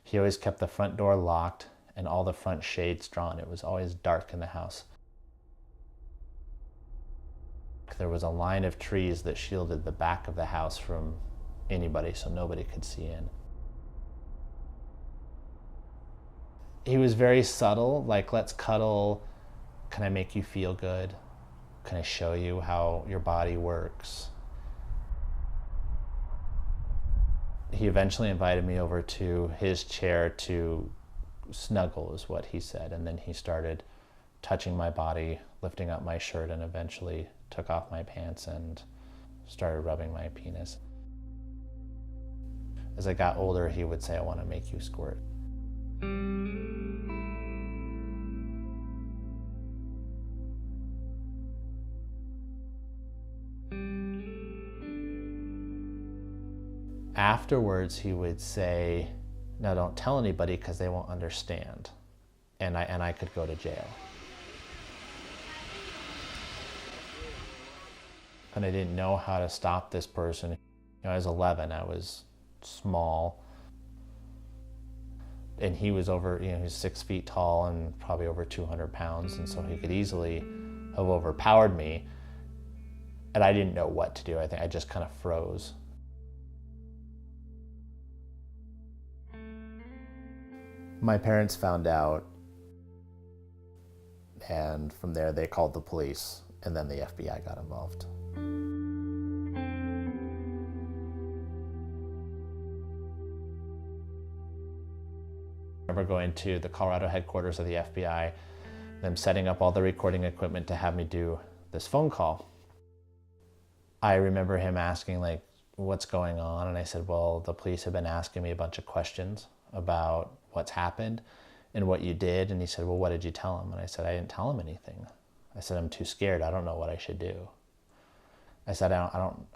He always kept the front door locked and all the front shades drawn. It was always dark in the house. There was a line of trees that shielded the back of the house from anybody, so nobody could see in. He was very subtle, like, let's cuddle, can I make you feel good? Can I show you how your body works? He eventually invited me over to his chair to snuggle, is what he said, and then he started touching my body, lifting up my shirt, and eventually took off my pants and started rubbing my penis. As I got older, he would say, I want to make you squirt. Afterwards, he would say, no, don't tell anybody because they won't understand. And I could go to jail. And I didn't know how to stop this person. You know, I was 11, I was small. And he was over, you know, he was 6 feet tall and probably over 200 pounds. And so he could easily have overpowered me. And I didn't know what to do. I think I just kind of froze. My parents found out, and from there they called the police, and then the FBI got involved. I remember going to the Colorado headquarters of the FBI, them setting up all the recording equipment to have me do this phone call. I remember him asking, like, what's going on? And I said, well, the police have been asking me a bunch of questions about what's happened and what you did. And he said, well, what did you tell him? And I said, I didn't tell him anything. I said, I'm too scared. I don't know what I should do. I said, I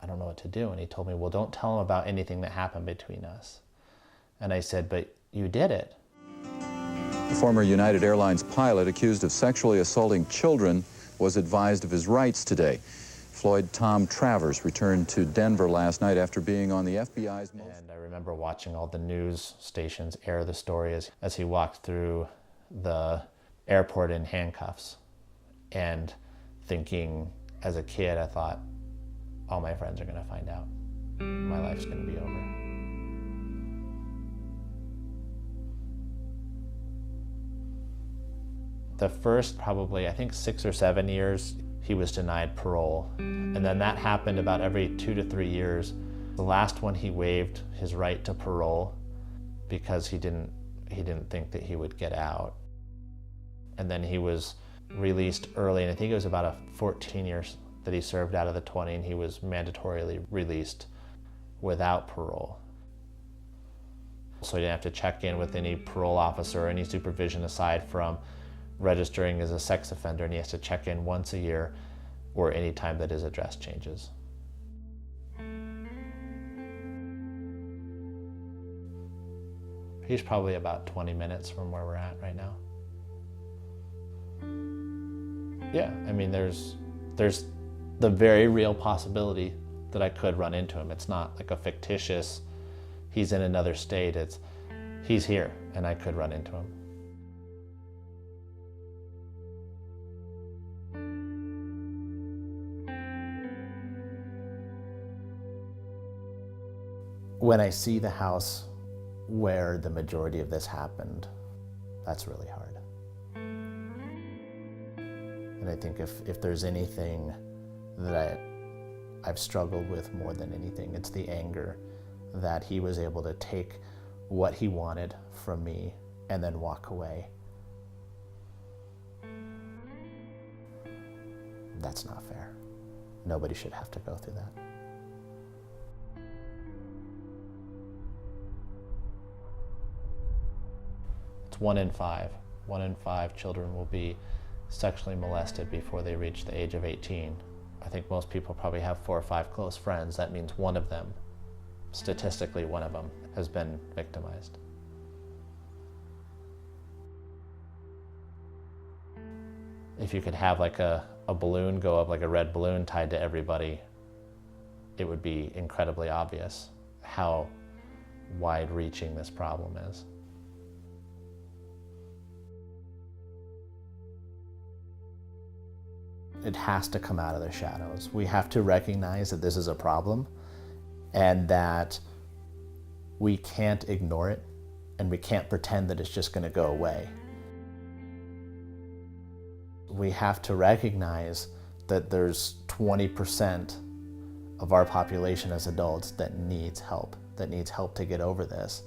don't know what to do. And he told me, well, don't tell him about anything that happened between us. And I said, but you did it. The former United Airlines pilot accused of sexually assaulting children was advised of his rights today. Floyd Tom Travers returned to Denver last night after being on the FBI's most... And I remember watching all the news stations air the story as he walked through the airport in handcuffs, and thinking, as a kid, I thought, all my friends are going to find out. My life's going to be over. The first probably, I think, 6 or 7 years, he was denied parole. And then that happened about every 2 to 3 years. The last one, he waived his right to parole because he didn't think that he would get out. And then he was released early, and I think it was about 14 years that he served out of the 20, and he was mandatorily released without parole. So he didn't have to check in with any parole officer or any supervision aside from registering as a sex offender, and he has to check in once a year or any time that his address changes. He's probably about 20 minutes from where we're at right now. Yeah, I mean, there's the very real possibility that I could run into him. It's not like a fictitious, he's in another state. It's, he's here and I could run into him. When I see the house where the majority of this happened, that's really hard. And I think if there's anything that I've struggled with more than anything, it's the anger that he was able to take what he wanted from me and then walk away. That's not fair. Nobody should have to go through that. It's 1 in 5. 1 in 5 children will be sexually molested before they reach the age of 18. I think most people probably have 4 or 5 close friends. That means one of them, statistically one of them, has been victimized. If you could have like a balloon go up, like a red balloon tied to everybody, it would be incredibly obvious how wide-reaching this problem is. It has to come out of the shadows. We have to recognize that this is a problem and that we can't ignore it and we can't pretend that it's just going to go away. We have to recognize that there's 20% of our population as adults that needs help to get over this.